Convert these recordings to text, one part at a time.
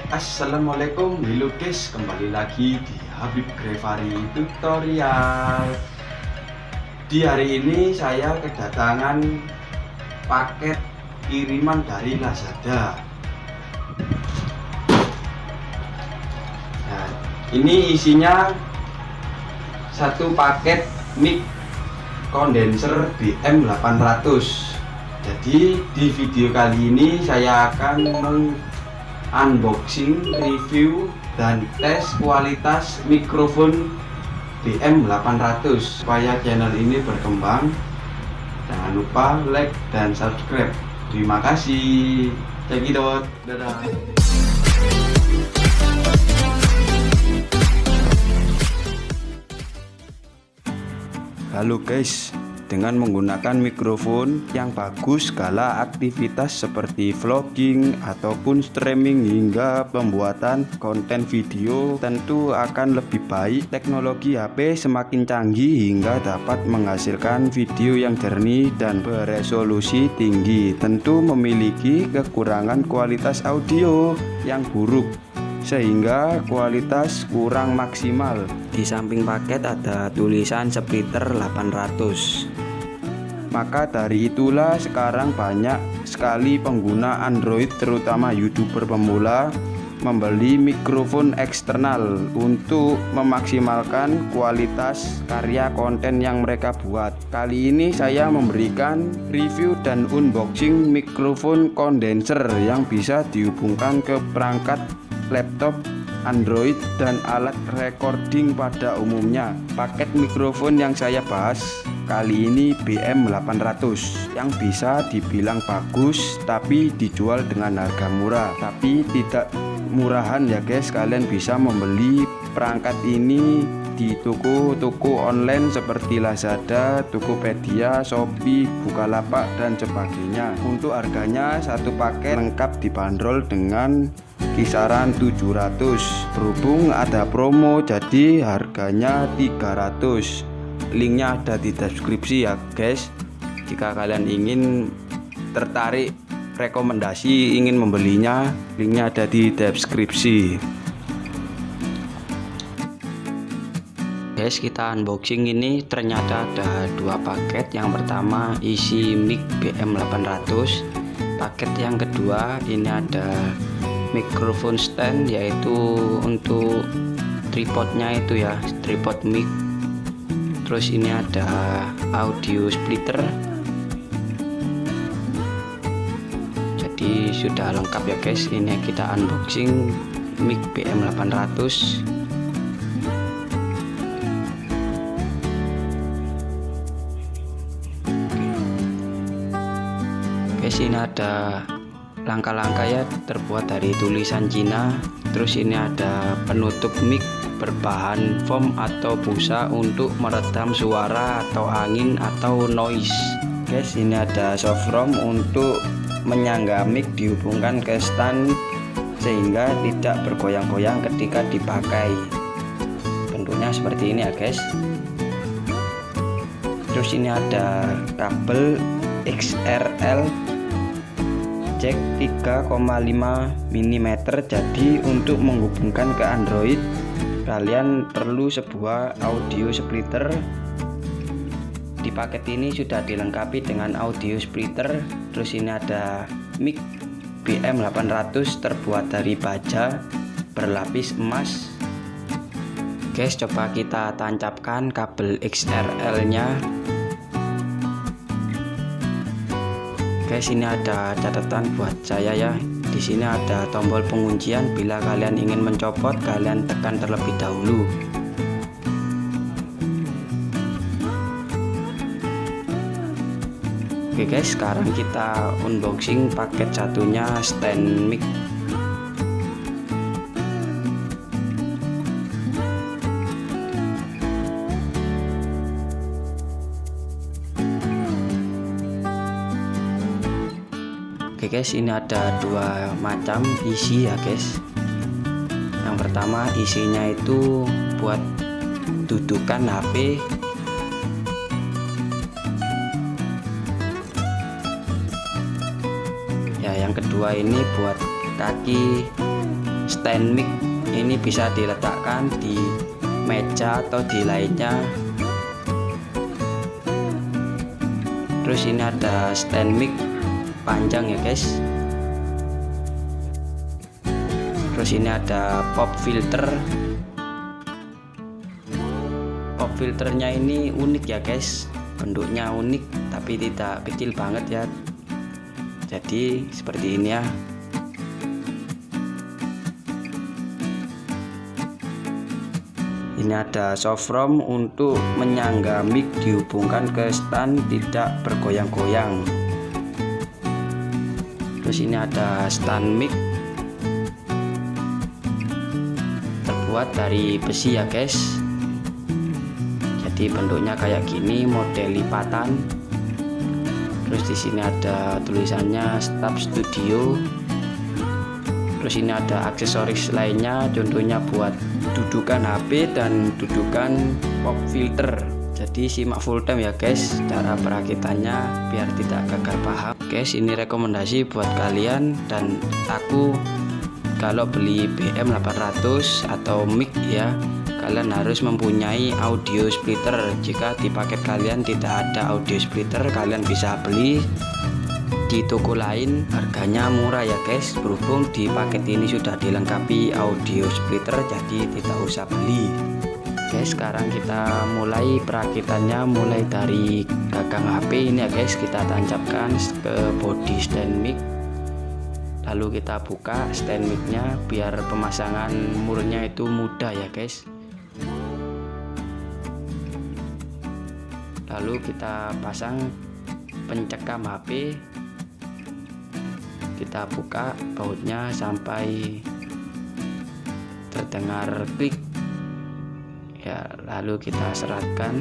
Assalamualaikum, halo guys, kembali lagi di Habib Grevari Tutorial. Di hari ini saya kedatangan paket kiriman dari Lazada. Nah, ini isinya satu paket mic kondenser BM800. Jadi di video kali ini saya akan unboxing, review, dan tes kualitas mikrofon BM800. Supaya channel ini berkembang, jangan lupa like dan subscribe. Terima kasih. Cekidot, dadah. Halo guys, dengan menggunakan mikrofon yang bagus segala aktivitas seperti vlogging ataupun streaming hingga pembuatan konten video tentu akan lebih baik. Teknologi HP semakin canggih hingga dapat menghasilkan video yang jernih dan beresolusi tinggi, tentu memiliki kekurangan kualitas audio yang buruk sehingga kualitas kurang maksimal. Di samping paket ada tulisan splitter 800. Maka dari itulah sekarang banyak sekali pengguna Android, terutama YouTuber pemula, membeli mikrofon eksternal untuk memaksimalkan kualitas karya konten yang mereka buat. Kali ini saya memberikan review dan unboxing mikrofon kondenser yang bisa dihubungkan ke perangkat laptop, Android, dan alat recording pada umumnya. Paket mikrofon yang saya bahas kali ini BM800 yang bisa dibilang bagus tapi dijual dengan harga murah, tapi tidak murahan ya guys. Kalian bisa membeli perangkat ini di toko-toko online seperti Lazada, Tokopedia, Shopee, Bukalapak, dan sebagainya. Untuk harganya satu paket lengkap dibanderol dengan kisaran 700. Berhubung ada promo jadi harganya 300. Linknya ada di deskripsi ya guys. Jika kalian ingin tertarik, rekomendasi ingin membelinya, linknya ada di deskripsi. Guys, kita unboxing ini ternyata ada dua paket. Yang pertama isi mic BM800. Paket yang kedua ini ada mikrofon stand, yaitu untuk tripodnya itu ya, tripod mic. Terus ini ada audio splitter. Jadi sudah lengkap ya guys. Ini kita unboxing mic BM800. Guys, ini ada langkah-langkah ya, terbuat dari tulisan Cina. Terus ini ada penutup mic berbahan foam atau busa untuk meredam suara atau angin atau noise. Guys, ini ada soft ROM untuk menyangga mic dihubungkan ke stand sehingga tidak bergoyang-goyang ketika dipakai. Bentuknya seperti ini ya guys. Terus ini ada kabel XRL jack 3,5 mm. Jadi untuk menghubungkan ke Android kalian perlu sebuah audio splitter. Di paket ini sudah dilengkapi dengan audio splitter. Terus ini ada mic BM800 terbuat dari baja berlapis emas. Guys, coba kita tancapkan kabel XRL nya. Guys, ini ada catatan buat saya ya. Di sini ada tombol penguncian. Bila kalian ingin mencopot, kalian tekan terlebih dahulu. Oke guys, sekarang kita unboxing paket satunya, stand mic. Oke guys, ini ada dua macam isi ya guys. Yang pertama isinya itu buat dudukan HP. Ya, yang kedua ini buat kaki stand mic ini bisa diletakkan di meja atau di lainnya. Terus ini ada stand mic panjang ya guys. Terus ini ada pop filter. Pop filternya ini unik ya guys, bentuknya unik tapi tidak kecil banget ya. Jadi seperti ini ya. Ini ada softrom untuk menyangga mic dihubungkan ke stand tidak bergoyang-goyang. Terus ini ada stand mic terbuat dari besi ya guys. Jadi bentuknya kayak gini, model lipatan. Terus di sini ada tulisannya Stap Studio. Terus ini ada aksesoris lainnya, contohnya buat dudukan HP dan dudukan pop filter. Jadi simak full time ya guys cara perakitannya biar tidak gagal paham. Guys, ini rekomendasi buat kalian dan aku. Kalau beli BM800 atau mic ya, kalian harus mempunyai audio splitter. Jika di paket kalian tidak ada audio splitter, kalian bisa beli di toko lain, harganya murah ya guys. Berhubung di paket ini sudah dilengkapi audio splitter, jadi tidak usah beli. Guys, sekarang kita mulai perakitannya, mulai dari gagang HP ini ya guys. Kita tancapkan ke body stand mic. Lalu kita buka stand mic-nya biar pemasangan murnya itu mudah ya guys. Lalu kita pasang pencekam HP. Kita buka bautnya sampai terdengar klik ya, lalu kita seratkan.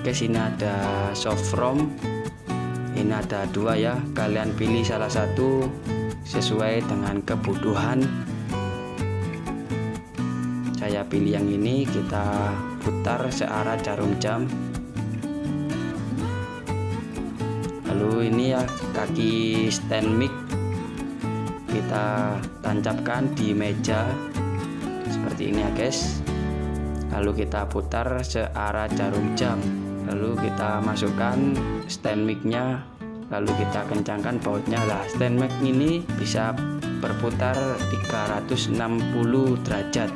Guys, ini ada softrom. Ini ada dua ya, kalian pilih salah satu sesuai dengan kebutuhan. Saya pilih yang ini. Kita putar searah jarum jam. Lalu ini ya kaki stand mic kita tancapkan di meja seperti ini ya guys. Lalu kita putar searah jarum jam. Lalu kita masukkan stand mic-nya, lalu kita kencangkan bautnya. Lah, stand mic ini bisa berputar 360 derajat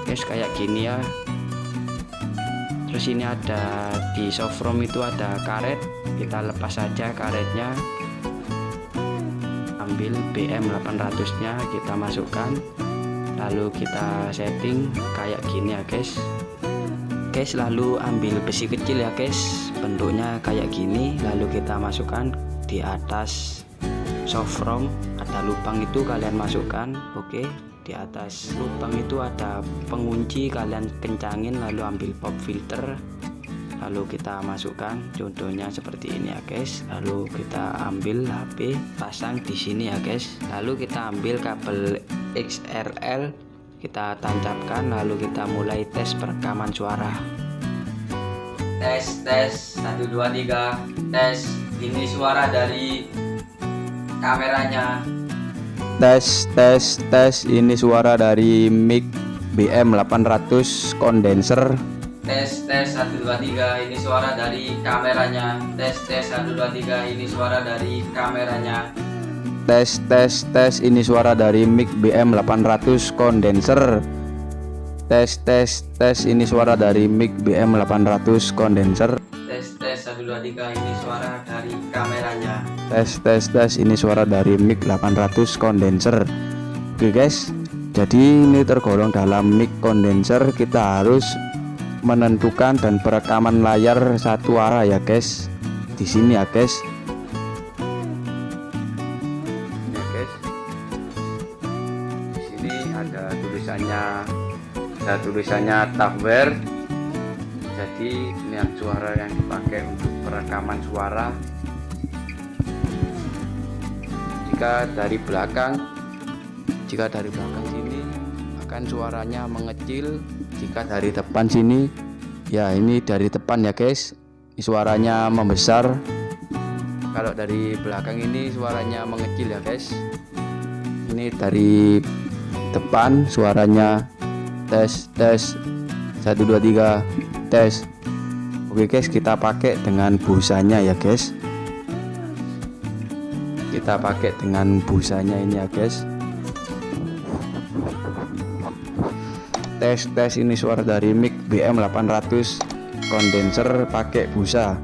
guys, kayak gini ya. Terus ini ada di softrom itu ada karet, kita lepas saja karetnya. Ambil BM800 nya kita masukkan, lalu kita setting kayak gini ya guys. Lalu ambil besi kecil ya guys, bentuknya kayak gini. Lalu kita masukkan di atas softrom, ada lubang itu kalian masukkan. Oke, di atas lubang itu ada pengunci, kalian kencangin. Lalu ambil pop filter, lalu kita masukkan, contohnya seperti ini ya guys. Lalu kita ambil HP, pasang di sini ya guys. Lalu kita ambil kabel XLR, kita tancapkan. Lalu kita mulai tes perekaman suara. Tes 1 2 3. Tes, ini suara dari kameranya. Tes, ini suara dari mic BM800 kondenser. Tes 1 2 3, ini suara dari kameranya. Tes 1 2 3, ini suara dari kameranya. Tes, ini suara dari mic BM800 kondenser. Tes, ini suara dari mic BM800 kondenser. Tes 1 2 3, ini suara dari kameranya. Tes, ini suara dari mic 800 kondenser. Oke guys, jadi ini tergolong dalam mic kondenser. Kita harus menentukan dan perekaman layar satu arah ya guys. Di sini ya guys. Di sini ada tulisannya Tafware. Jadi ini yang suara yang dipakai untuk perekaman suara. Jika dari belakang sini akan suaranya mengecil. Jika dari depan sini, ya ini dari depan ya guys, suaranya membesar. Kalau dari belakang ini suaranya mengecil ya guys. Ini dari depan suaranya tes 1 2 3 tes. Oke guys, kita pakai dengan busanya ya guys. Kita pakai dengan busanya ini ya guys. Tes ini suara dari mic BM800 kondenser pakai busa.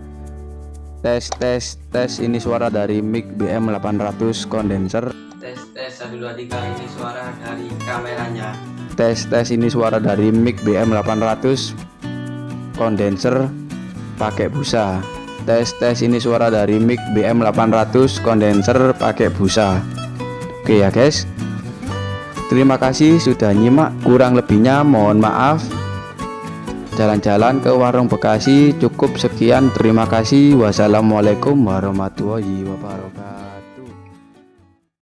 Tes ini suara dari mic BM800 kondenser. Tes 1 2 3 ini suara dari kameranya. Tes ini suara dari mic BM800 kondenser pakai busa. Tes ini suara dari mic BM800 kondenser pakai busa. Oke ya guys. Terima kasih sudah nyimak, kurang lebihnya mohon maaf. Jalan-jalan ke warung Bekasi cukup sekian. Terima kasih. Wassalamualaikum warahmatullahi wabarakatuh.